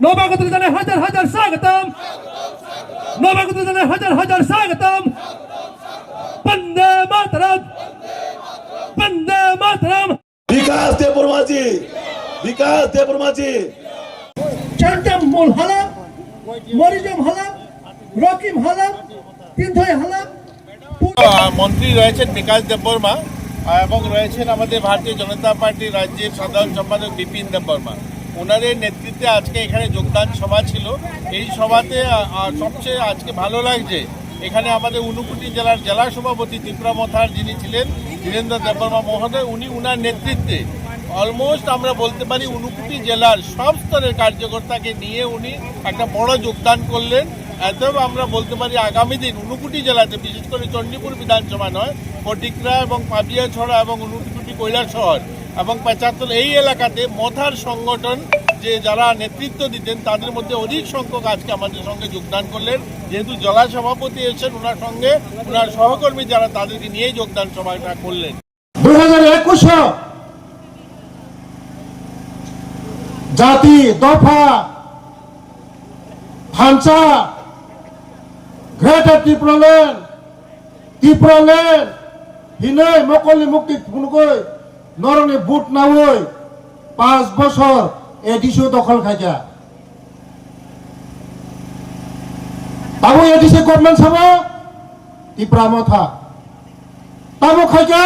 নবাগত জানাই হাজার হাজার স্বাগতম, নবাগত জানাই হাজার হাজার স্বাগতম। বন্দে মাতরম, বন্দে মাতরম। বিকাশ দেববর্মাজি, বিকাশ দেববর্মাজি। চান্টাম মোল হালাম, মরিজম হালাম, রকিম হালাম, তিনথই হালাম। মন্ত্রী রয়েছেন বিকাশ দেববর্মা এবং রয়েছেন আমাদের ভারতীয় জনতা পার্টির রাজ্যের সাধারণ সম্পাদক বিপিন দেববর্মা। ওনাদের নেতৃত্বে আজকে এখানে যোগদান সভা ছিল। এই সভাতে সবচেয়ে আজকে ভালো লাগছে, এখানে আমাদের ঊনকোটি জেলার জেলা সভাপতি ত্রিপুরামথার যিনি ছিলেন ধীরেন্দ্র দেববর্মা মহোদয়, উনি উনার নেতৃত্বে অলমোস্ট আমরা বলতে পারি ঊনকোটি জেলার সব স্তরের কার্যকর্তাকে নিয়ে উনি একটা বড় যোগদান করলেন। এতেও আমরা বলতে পারি আগামী দিন ঊনকোটি জেলাতে, বিশেষ করে চণ্ডীপুর বিধানসভা নয়, ফটিকরা এবং পাবিয়াছড়া এবং ঊনকোটি কৈলাসহর এবং পেচাতল এই এলাকাতে মথার সংগঠন যে যারা নেতৃত্ব দিতেন তাদের মধ্যে অধিক সংখ্যক আজকে আমাদের সঙ্গে যোগদান করলেন। যেহেতু জেলা সভাপতি এসেছেন, ওনার সঙ্গে ওনার সহকর্মী যারা তাদেরকে নিয়েই যোগদান সভাটা করলেন। 2021 জাতি দফা ভাঞ্চা গ্রেটার ত্রিপুরাল্যান্ড হিনে মকলি মুক্তি ফুনকই নরনে বুট নাওই 5 বছর এডিসি দখল খাইছা তাবো এডিসি গভর্নমেন্ট সাবা ত্রিপুরামথা তাবো খাইছা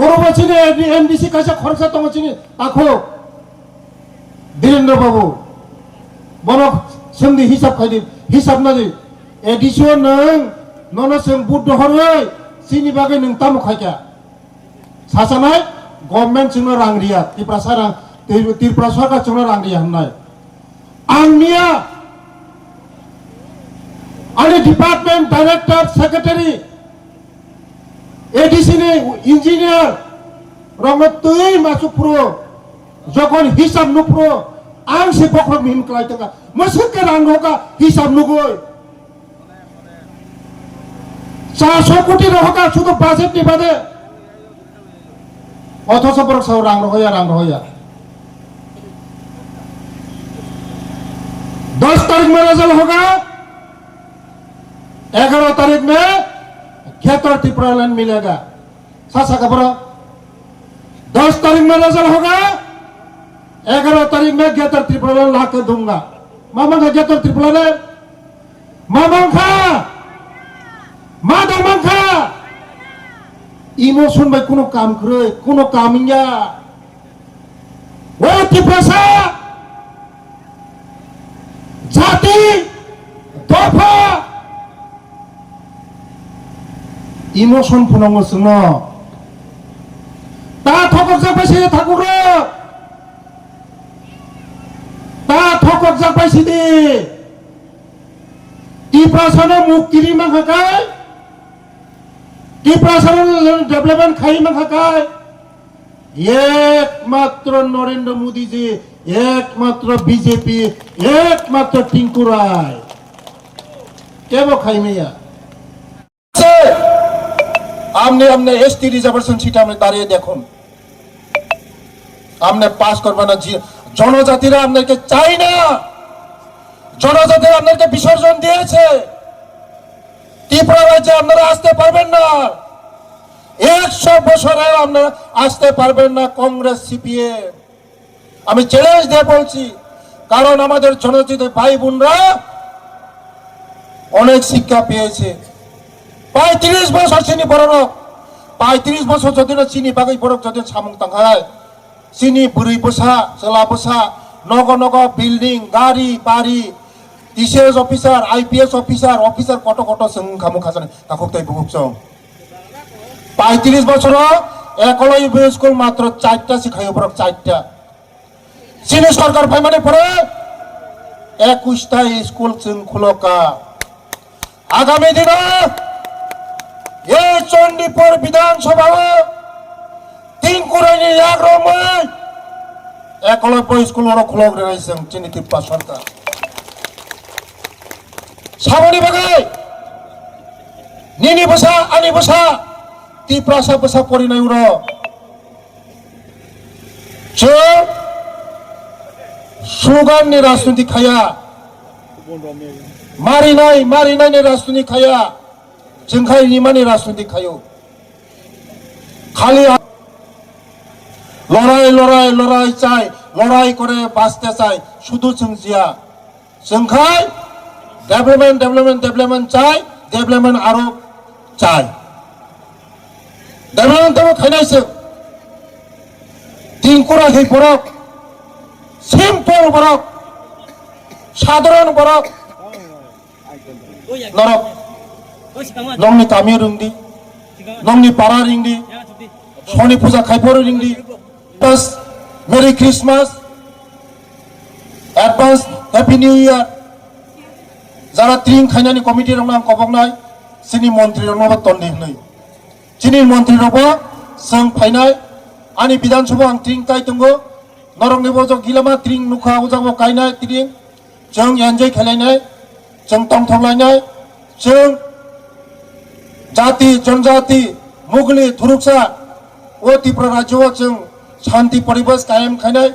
ওরবাচিনে এনডিসি কাছে খরচা তমচিনি তাখো ধীরেন্দ্র বাবু বড় সন্ধি হিসাব খাইদি হিসাব নাদি এডিসিও নং ননসং বুট দহरै सिनि बागै नों तामु खायका सासानाय गभर्नमेन्ट जोंनो रां रिया त्रिपुरा सरकार जोंनो रां रिया होननाय आंनिया आंनि डिपार्टमेन्ट डाइरेक्टर सेक्रेटारि एडिसि नि इन्जिनियार रंग तै मासुफ्रो जखन हिसाब नुफ्रो आं से बख्रम हिम खालायतोगा मोसोके रां होगा हिसाब नुगै 400 কোটি টাকা শুধু বাজেট নিবাদে অথচ বড় সব রাং রহয়া 10 तारीख में रिजल्ट होगा, 11 तारीख में खेतर त्रिपुरालैंड मिलेगा। सासा खबर 10 तारीख में रिजल्ट होगा, 11 तारीख में खेतर त्रिपुरालैंड ला के दूंगा। मामा का खेतर त्रिपुरालैंड मामा खा मादामांखा इमोशन बाय कोनो काम करे कोनो कामिंगा वो त्रिपुरा जाति दफा इमोशन फुनांगो जोंनो ता थकक जाबायसे ठाकुर ता थकक जाबायसे दे त्रिपुरा मुक्ति मांखाखाय त्रिपुरा डेवलपमेंट खाई मांखाखाय एकमात्र नरेंद्र मोदी जी, एकमात्र बीजेपी, एकमात्र टिंकू राय केबो खाई मैया हमने एसटी रिजर्वेशन सीट हमने दाঁড়িয়ে দেখুন हमने पास করবানা জনজাতিরা আপনাকে চাই না, জনজাতিরা আপনাকে বিসর্জন দিয়েছে। ত্রিপুরা রাজ্যে আপনারা আসতে পারবেন না, 100 বছরে আপনারা আসতে পারবেন না কংগ্রেস সিপিএম। আমি চ্যালেঞ্জ দিয়ে বলছি, কারণ আমাদের জনজাতি ভাই বোনরা অনেক শিক্ষা পেয়েছে। 35 বছর চিনি বড় 35 বছর যদি না চিনি বাগৈ বড় যদি সামুং তাঙ্গায় চিনি বুড়ি বসা চেলা বসা নগ নগ বিল্ডিং গাড়ি বাড়ি টিসিএস অফিসার আইপিএস অফিসার কত কত जों খামু খাজানে তাকক তাই বুকচং 35 বছর একলই স্কুল মাত্র 4টা শিখাইও বড় 4টা চিনি সরকার ফাইমানে পড়ে 21টা স্কুল जों খুলকা। আগামী দিনে এই চণ্ডীপুর বিধানসভা তিনকুরাইনি একরমই একলব্য স্কুল খুলক রয়েছে চিনি ত্রিপুরা সরকার। সামনে বাগাই নিনি বসা আনি বসা ত্রিপুরা বসা করি নাই উড় स्लोगाननि राजनीति खाया मारिनायनि राजनीति खाया जोंखाय निमानि राजनीति खायो खाली লড়াই চাই লড়াই করে বাঁচতে চাই শুধু जोंजिया जोंखाय डेभलपमेंट চাই डेभलपमेंट आरो চাই डेभलपमेंट खायनायसो दिंकुराखै बरक सिम्पल बरक साधारण बरक नरक नंनि गामि रोंदि नंनि पारा रिंदि सनि पूजा खायफोर रिंदि बस मेरी Christmas advance happy new year जरा त्रिं खायनानि कमिटि रंनां कबंनाय सिनि मन्त्रि रंनाबो तन्दै नै सिनि मन्त्रि रबो जों फायनाय आनि विधानसभा आं त्रिं काय दंगो नरंनिबो जो गिलामा त्रिं नुखा उजाबो गायनाय त्रिं जों एन्जय खालायनाय जों तंथंलायनाय जों जाति जनजाति मुगली धुरुकसा ओ त्रिपुरा राज्योआव जों शांति परिवेश कायम खायनाय